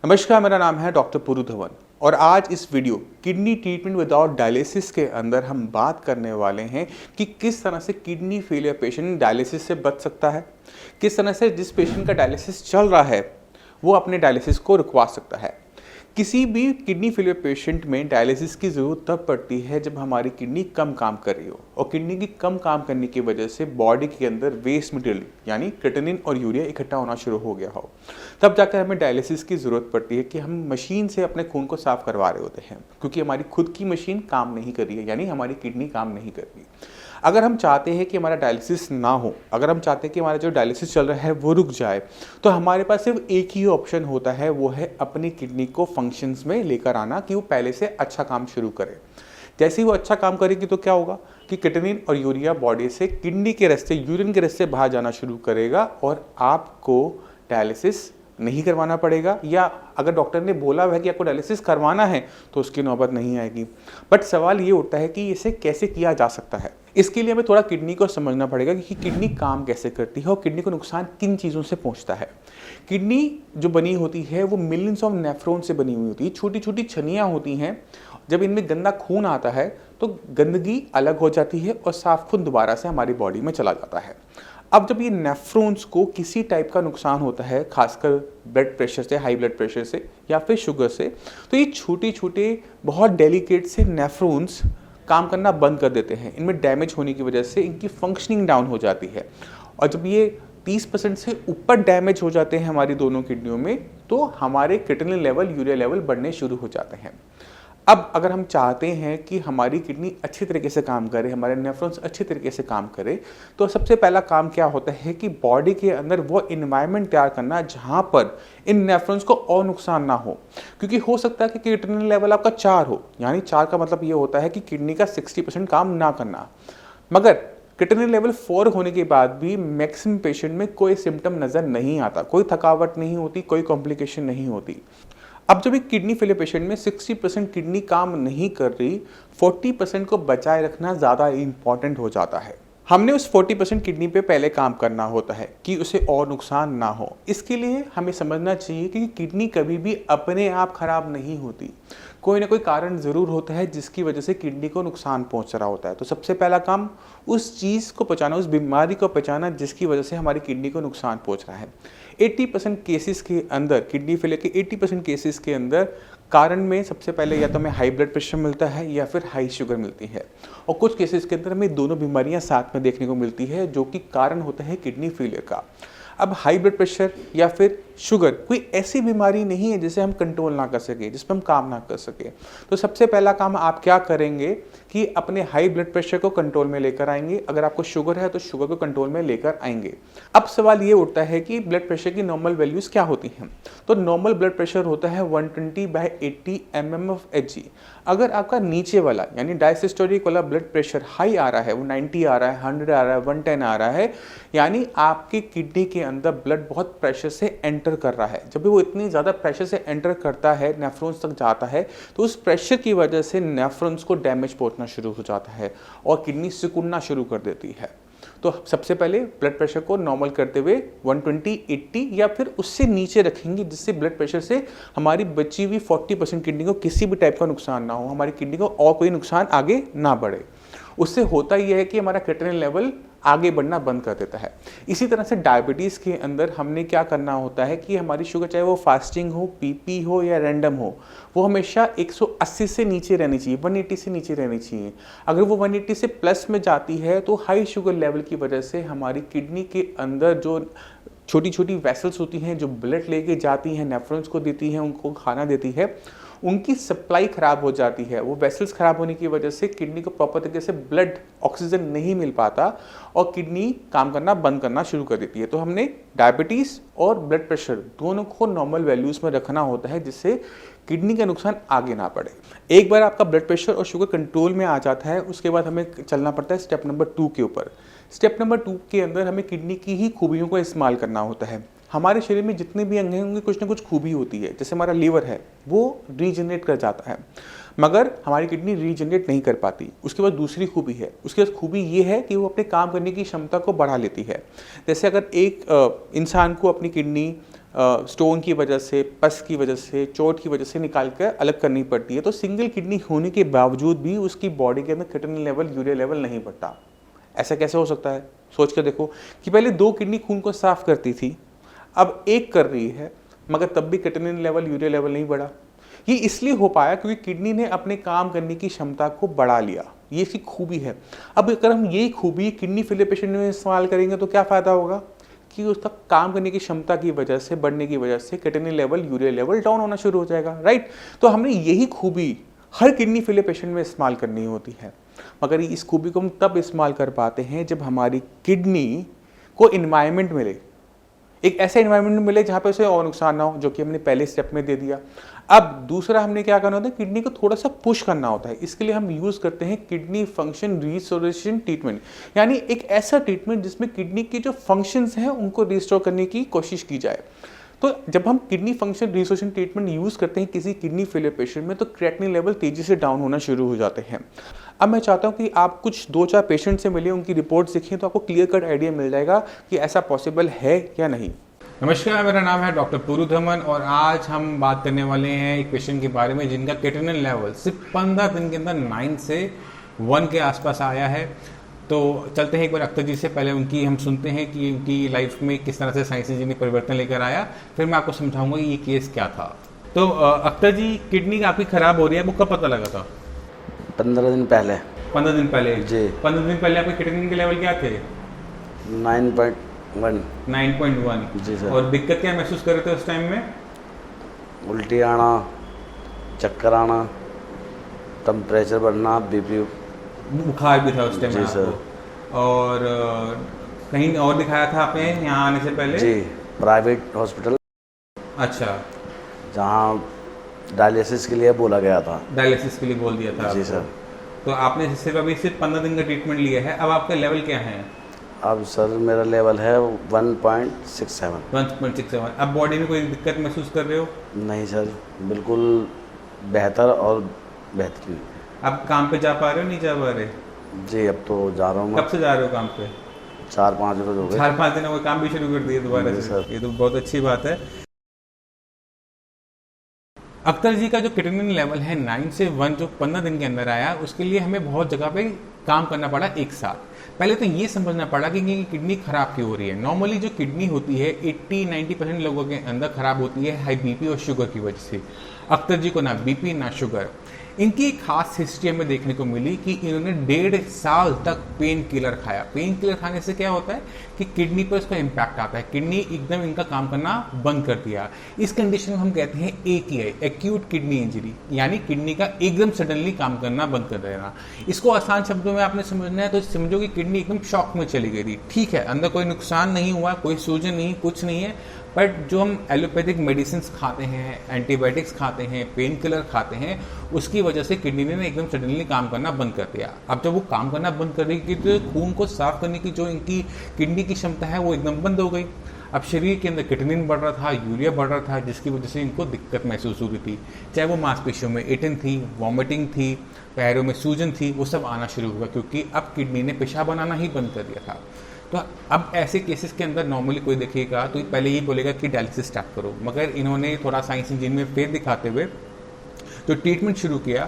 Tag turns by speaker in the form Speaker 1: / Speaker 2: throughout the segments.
Speaker 1: नमस्कार, मेरा नाम है डॉक्टर पुरु धवन और आज इस video kidney treatment without dialysis के अंदर हम बात करने वाले हैं कि किस तरह से किडनी फेलियर पेशेंट डायलिसिस से बच सकता है, किस तरह से जिस पेशेंट का डायलिसिस चल रहा है वो अपने डायलिसिस को रुकवा सकता है। किसी भी किडनी फेलियर पेशेंट में डायलिसिस की ज़रूरत तब पड़ती है जब हमारी किडनी कम काम कर रही हो और किडनी की कम काम करने की वजह से बॉडी के अंदर वेस्ट मटेरियल यानी क्रिएटिनिन और यूरिया इकट्ठा होना शुरू हो गया हो। तब जाकर हमें डायलिसिस की ज़रूरत पड़ती है कि हम मशीन से अपने खून को साफ करवा रहे होते हैं क्योंकि हमारी खुद की मशीन काम नहीं कर रही है, यानी हमारी किडनी काम नहीं कर रही। अगर हम चाहते हैं कि हमारा डायलिसिस ना हो, अगर हम चाहते हैं कि हमारा जो डायलिसिस चल रहा है वो रुक जाए, तो हमारे पास सिर्फ एक ही ऑप्शन होता है, वो है अपनी किडनी को फंक्शंस में लेकर आना कि वो पहले से अच्छा काम शुरू करे। जैसे ही वो अच्छा काम करेगी तो क्या होगा कि क्रिएटिनिन और यूरिया बॉडी से किडनी के रास्ते, यूरिन के रास्ते बाहर जाना शुरू करेगा और आपको डायलिसिस नहीं करवाना पड़ेगा, या अगर डॉक्टर ने बोला है कि आपको डायलिसिस करवाना है तो उसकी नौबत नहीं आएगी। बट सवाल ये उठता है कि इसे कैसे किया जा सकता है। इसके लिए हमें थोड़ा किडनी को समझना पड़ेगा कि किडनी काम कैसे करती है और किडनी को नुकसान किन चीज़ों से पहुंचता है। किडनी जो बनी होती है वो मिलियंस ऑफ नेफ्रॉन से बनी हुई होती है, छोटी छोटी छनियाँ होती हैं। जब इनमें गंदा खून आता है तो गंदगी अलग हो जाती है और साफ खून दोबारा से हमारी बॉडी में चला जाता है। अब जब ये नेफ्रॉन्स को किसी टाइप का नुकसान होता है, खासकर ब्लड प्रेशर से, हाई ब्लड प्रेशर से या फिर शुगर से, तो ये छोटे छोटे बहुत डेलिकेट से नेफ्रॉन्स काम करना बंद कर देते हैं। इनमें डैमेज होने की वजह से इनकी फंक्शनिंग डाउन हो जाती है और जब ये 30% से ऊपर डैमेज हो जाते हैं हमारी दोनों किडनियों में, तो हमारे क्रिएटिनिन लेवल, यूरिया लेवल बढ़ने शुरू हो जाते हैं। अब अगर हम चाहते हैं कि हमारी किडनी अच्छी तरीके से काम करे, हमारे नेफ्रॉन्स अच्छी तरीके से काम करे, तो सबसे पहला काम क्या होता है कि बॉडी के अंदर वो इन्वायरमेंट तैयार करना जहाँ पर इन नेफ्रॉन्स को और नुकसान ना हो। क्योंकि हो सकता है कि क्रिएटिनिन लेवल आपका 4 हो, यानी 4 का मतलब ये होता है कि किडनी का 60% काम ना करना। मगर क्रिएटिनिन लेवल 4 होने के बाद भी मैक्सिमम पेशेंट में कोई सिम्टम नज़र नहीं आता, कोई थकावट नहीं होती, कोई कॉम्प्लिकेशन नहीं होती। अब जब एक किडनी फेलियर पेशेंट में 60% किडनी काम नहीं कर रही, 40% को बचाए रखना ज़्यादा इम्पॉर्टेंट हो जाता है। हमने उस 40% किडनी पे पहले काम करना होता है कि उसे और नुकसान ना हो। इसके लिए हमें समझना चाहिए कि किडनी कभी भी अपने आप खराब नहीं होती, कोई ना कोई कारण ज़रूर होता है जिसकी वजह से किडनी को नुकसान पहुंच रहा होता है। तो सबसे पहला काम उस चीज़ को पहचाना, उस बीमारी को पहचाना जिसकी वजह से हमारी किडनी को नुकसान पहुंच रहा है। 80% केसेस के अंदर, किडनी फेलियर के 80% केसेस के अंदर कारण में सबसे पहले या तो हमें हाई ब्लड प्रेशर मिलता है या फिर हाई शुगर मिलती है, और कुछ केसेस के अंदर हमें दोनों बीमारियां साथ में देखने को मिलती है जो कि कारण होता है किडनी फेलियर का। अब हाई ब्लड प्रेशर या फिर शुगर कोई ऐसी बीमारी नहीं है जिसे हम कंट्रोल ना कर सके, जिस पर हम काम ना कर सके। तो सबसे पहला काम आप क्या करेंगे कि अपने हाई ब्लड प्रेशर को कंट्रोल में लेकर आएंगे। अगर आपको शुगर है तो शुगर को कंट्रोल में लेकर आएंगे। अब सवाल ये उठता है कि ब्लड प्रेशर की नॉर्मल वैल्यूज़ क्या होती हैं। तो नॉर्मल ब्लड प्रेशर होता है 120/80 mm/Hg। अगर आपका नीचे वाला यानी डायसिस्टोलिक वाला ब्लड प्रेशर हाई आ रहा है, वो 90 आ रहा है, 100 आ रहा है, 110 आ रहा है, यानी आपकी किडनी के अंदर ब्लड बहुत प्रेशर से एंटर कर रहा है। जब भी वो इतनी ज़्यादा प्रेशर से एंटर करता है, नेफ्रॉन्स तक जाता है, तो उस प्रेशर की वजह से नेफ्रॉन्स को डैमेज पहुंचना शुरू हो जाता है और किडनी सिकुड़ना शुरू कर देती है। तो सबसे पहले ब्लड प्रेशर को नॉर्मल करते हुए 120/80 या फिर उससे नीचे रखेंगे, जिससे ब्लड प्रेशर से हमारी बची हुई 40% किडनी को किसी भी टाइप का नुकसान ना हो, हमारी किडनी को और कोई नुकसान आगे ना बढ़े। उससे होता यह है कि हमारा क्रिएटिनिन लेवल आगे बढ़ना बंद कर देता है। इसी तरह से डायबिटीज़ के अंदर हमने क्या करना होता है कि हमारी शुगर, चाहे वो फास्टिंग हो, पीपी हो या रैंडम हो, वो हमेशा 180 से नीचे रहनी चाहिए, 180 से नीचे रहनी चाहिए। अगर वो 180 से प्लस में जाती है तो हाई शुगर लेवल की वजह से हमारी किडनी के अंदर जो छोटी छोटी वेसल्स होती हैं जो ब्लड लेके जाती हैं, नेफ्रॉन्स को देती हैं, उनको खाना देती है, उनकी सप्लाई खराब हो जाती है। वो वेसल्स खराब होने की वजह से किडनी को प्रॉपर तरीके से ब्लड, ऑक्सीजन नहीं मिल पाता और किडनी काम करना बंद करना शुरू कर देती है। तो हमने डायबिटीज़ और ब्लड प्रेशर दोनों को नॉर्मल वैल्यूज़ में रखना होता है जिससे किडनी का नुकसान आगे ना पड़े। एक बार आपका ब्लड प्रेशर और शुगर कंट्रोल में आ जाता है, उसके बाद हमें चलना पड़ता है स्टेप नंबर 2 के ऊपर। स्टेप नंबर 2 के अंदर हमें किडनी की ही खूबियों को इस्तेमाल करना होता है। हमारे शरीर में जितने भी अंग हैं उनकी कुछ ना कुछ खूबी होती है। जैसे हमारा लीवर है, वो रीजनरेट कर जाता है, मगर हमारी किडनी रीजनरेट नहीं कर पाती। उसके बाद दूसरी खूबी है, उसके बाद खूबी ये है कि वो अपने काम करने की क्षमता को बढ़ा लेती है। जैसे अगर एक इंसान को अपनी किडनी स्टोन की वजह से, पस की वजह से, चोट की वजह से निकाल कर अलग करनी पड़ती है। तो सिंगल किडनी होने के बावजूद भी उसकी बॉडी के अंदर क्रिएटिनिन लेवल, यूरिया लेवल नहीं बढ़ता। ऐसा कैसे हो सकता है? सोच कर देखो कि पहले 2 किडनी खून को साफ करती थी, अब 1 कर रही है, मगर तब भी क्रिएटिनिन लेवल, यूरिया लेवल नहीं बढ़ा। ये इसलिए हो पाया क्योंकि किडनी ने अपने काम करने की क्षमता को बढ़ा लिया। ये इसकी खूबी है। अब अगर हम यही खूबी किडनी फेलियर पेशेंट में इस्तेमाल करेंगे तो क्या फ़ायदा होगा कि उसका काम करने की क्षमता की वजह से, बढ़ने की वजह से creatinine level, urea level down होना शुरू हो जाएगा, राइट? तो हमने यही खूबी हर किडनी फेलियर पेशेंट में इस्तेमाल करनी होती है। मगर इस खूबी को हम तब इस्तेमाल कर पाते हैं जब हमारी किडनी को इन्वायरमेंट मिले, एक ऐसा इन्वायरमेंट मिले जहाँ पे उसे और नुकसान ना हो, जो कि हमने पहले स्टेप में दे दिया। अब दूसरा हमने क्या करना होता है, किडनी को थोड़ा सा पुश करना होता है। इसके लिए हम यूज़ करते हैं किडनी फंक्शन रिस्टोरेशन ट्रीटमेंट, यानी एक ऐसा ट्रीटमेंट जिसमें किडनी के जो फंक्शंस हैं उनको रिस्टोर करने की कोशिश की जाए। तो जब हम kidney function restoration treatment use करते हैं किसी किडनी फेलियर पेशेंट में, तो क्रिएटिनिन लेवल तेज़ी से डाउन होना शुरू हो जाते हैं। अब मैं चाहता हूं कि आप कुछ 2-4 पेशेंट से मिलिए, उनकी रिपोर्ट देखें, तो आपको क्लियर कट आइडिया मिल जाएगा कि ऐसा पॉसिबल है या नहीं।
Speaker 2: नमस्कार, मेरा नाम है डॉक्टर पुरुधवन और आज हम बात करने वाले हैं एक पेशेंट के बारे में जिनका क्रिएटिनिन लेवल सिर्फ 15 दिन के अंदर 9 से 1 के आसपास आया है। तो चलते हैं एक बार अख्तर जी से, पहले उनकी हम सुनते हैं कि उनकी लाइफ में किस तरह से साइंस इंजीनियरिंग परिवर्तन लेकर आया, फिर मैं आपको समझाऊंगा ये केस क्या था। तो अख्तर जी, किडनी आपकी खराब हो रही है, वो कब पता लगा था?
Speaker 3: 15 दिन पहले।
Speaker 2: 15 दिन पहले
Speaker 3: जी।
Speaker 2: 15 दिन पहले आपके क्रिएटिनिन के लेवल क्या थे?
Speaker 3: 9.1।
Speaker 2: 9.1।
Speaker 3: जी सर।
Speaker 2: और दिक्कत क्या महसूस कर रहे थे उस टाइम में?
Speaker 3: उल्टी आना, चक्कर आना, टेम्परेचर बढ़ना, बीपी,
Speaker 2: बुखार भी था उस टाइम
Speaker 3: जी
Speaker 2: आपको?
Speaker 3: सर।
Speaker 2: और कहीं और दिखाया था आपने यहाँ आने से पहले?
Speaker 3: जी, प्राइवेट हॉस्पिटल।
Speaker 2: अच्छा,
Speaker 3: जहाँ डायलिसिस के लिए बोला गया था।
Speaker 2: डायलिसिस के लिए बोल दिया था
Speaker 3: जी
Speaker 2: आपको।
Speaker 3: सर।
Speaker 2: तो आपने सिर्फ 15 दिन का ट्रीटमेंट लिया है, अब आपका लेवल क्या है?
Speaker 3: अब सर मेरा लेवल है 1.67।
Speaker 2: 1.67। अब बॉडी में कोई दिक्कत महसूस कर रहे हो?
Speaker 3: नहीं सर, बिल्कुल बेहतर और बेहतरीन।
Speaker 2: अब काम पे जा पा रहे हो, नहीं जा पा रहे?
Speaker 3: जी, अब तो जा रहा हूँ मैं।
Speaker 2: कब से जा रहे हो काम पे?
Speaker 3: 4-5 रोज हो गए।
Speaker 2: 4-5 दिन हो गए, काम भी शुरू कर दिए दोबारा
Speaker 3: जी
Speaker 2: से?
Speaker 3: सर।
Speaker 2: ये तो बहुत अच्छी बात है। अख्तर जी का जो क्रिएटिनिन लेवल है 9 से 1 जो 15 दिन के अंदर आया, उसके लिए हमें बहुत जगह पे काम करना पड़ा एक साथ। पहले तो ये समझना पड़ा कि किडनी खराब क्यों हो रही है। नॉर्मली जो किडनी होती है 80-90% लोगों के अंदर खराब होती है हाई बीपी और शुगर की वजह से। अख्तर जी को ना बीपी ना शुगर। इनकी एक खास हिस्ट्री हमें देखने को मिली कि इन्होंने 1.5 साल तक पेन किलर खाया। पेन किलर खाने से क्या होता है कि किडनी पर उसका इम्पैक्ट आता है, किडनी एकदम इनका काम करना बंद कर दिया। इस कंडीशन को हम कहते हैं AKI, एक्यूट किडनी इंजरी, यानी किडनी का एकदम सडनली काम करना बंद कर देना। इसको आसान शब्दों में आपने समझना है तो समझो कि किडनी एकदम शॉक में चली गई थी। ठीक है, अंदर कोई नुकसान नहीं हुआ, कोई सूजन नहीं, कुछ नहीं है, बट जो हम एलोपैथिक मेडिसिन खाते हैं, एंटीबायोटिक्स खाते हैं, पेन किलर खाते हैं, उसकी वजह से किडनी ने एकदम सडनली काम करना बंद कर दिया। अब जब वो काम करना बंद कर देगी तो खून को साफ करने की जो इनकी किडनी की क्षमता है वो एकदम बंद हो गई। अब शरीर के अंदर क्रिएटिनिन बढ़ रहा था, यूरिया बढ़ रहा था, जिसकी वजह से इनको दिक्कत महसूस हो रही थी। चाहे वो मांसपेशियों में एटन थी, वॉमिटिंग थी, पैरों में सूजन थी, वो सब आना शुरू हुआ क्योंकि अब किडनी ने पेशाब बनाना ही बंद कर दिया था। तो अब ऐसे केसेस के अंदर नॉर्मली कोई देखेगा तो पहले ही बोलेगा कि डायलिसिस स्टार्ट करो, मगर इन्होंने थोड़ा साइंस इंजीनियरिंग में फेर दिखाते हुए तो ट्रीटमेंट शुरू किया।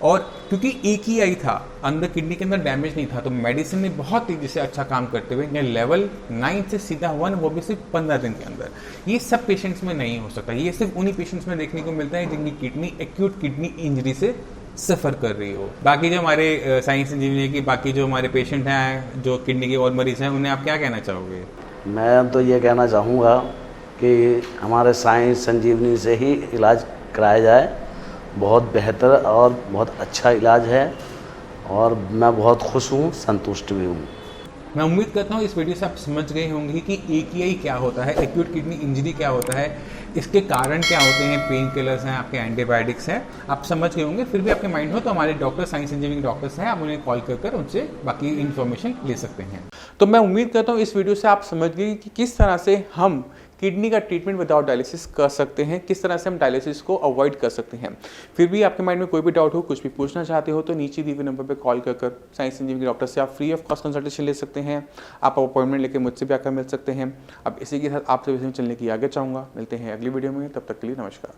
Speaker 2: और क्योंकि एक ही आई था, अंदर किडनी के अंदर डैमेज नहीं था, तो मेडिसिन ने बहुत तेजी से अच्छा काम करते हुए लेवल 9 से सीधा 1, वो भी सिर्फ 15 दिन के अंदर। ये सब पेशेंट्स में नहीं हो सकता, ये सिर्फ उन्हीं पेशेंट्स में देखने को मिलता है जिनकी किडनी एक्यूट किडनी इंजरी से सफ़र कर रही हो। बाकी जो हमारे साइंस इंजीनियर की बाकी जो हमारे पेशेंट हैं, जो किडनी के और मरीज हैं, उन्हें आप क्या कहना चाहोगे?
Speaker 3: मैं तो ये कहना चाहूँगा कि हमारे साइंस संजीवनी से ही इलाज कराया जाए। बहुत बेहतर और बहुत अच्छा इलाज है और मैं बहुत खुश हूँ, संतुष्ट भी हूँ।
Speaker 2: मैं उम्मीद करता हूँ इस वीडियो से आप समझ गए होंगे कि AKI क्या होता है, एक्यूट किडनी इंजरी क्या होता है, इसके कारण क्या होते हैं, पेन किलर्स हैं, आपके एंटीबायोटिक्स हैं, आप समझ गए होंगे। फिर भी आपके माइंड हो तो हमारे डॉक्टर, साइंस इंजीनियरिंग डॉक्टर्स हैं, आप उन्हें कॉल कर उनसे बाकी इन्फॉर्मेशन ले सकते हैं।
Speaker 1: तो मैं उम्मीद करता हूँ इस वीडियो से आप समझ गए कि किस तरह से हम किडनी का ट्रीटमेंट विदाउट डायलिसिस कर सकते हैं, किस तरह से हम डायलिसिस को अवॉइड कर सकते हैं। फिर भी आपके माइंड में कोई भी डाउट हो, कुछ भी पूछना चाहते हो तो नीचे दिए हुए नंबर पर कॉल कर साई संजीवनी डॉक्टर से आप फ्री ऑफ कॉस्ट कंसल्टेशन ले सकते हैं। आप अपॉइंटमेंट लेकर मुझसे भी आकर मिल सकते हैं। अब इसी के साथ आपसे चलने की आगे चाहूँगा। मिलते हैं अगली वीडियो में, तब तक के लिए नमस्कार।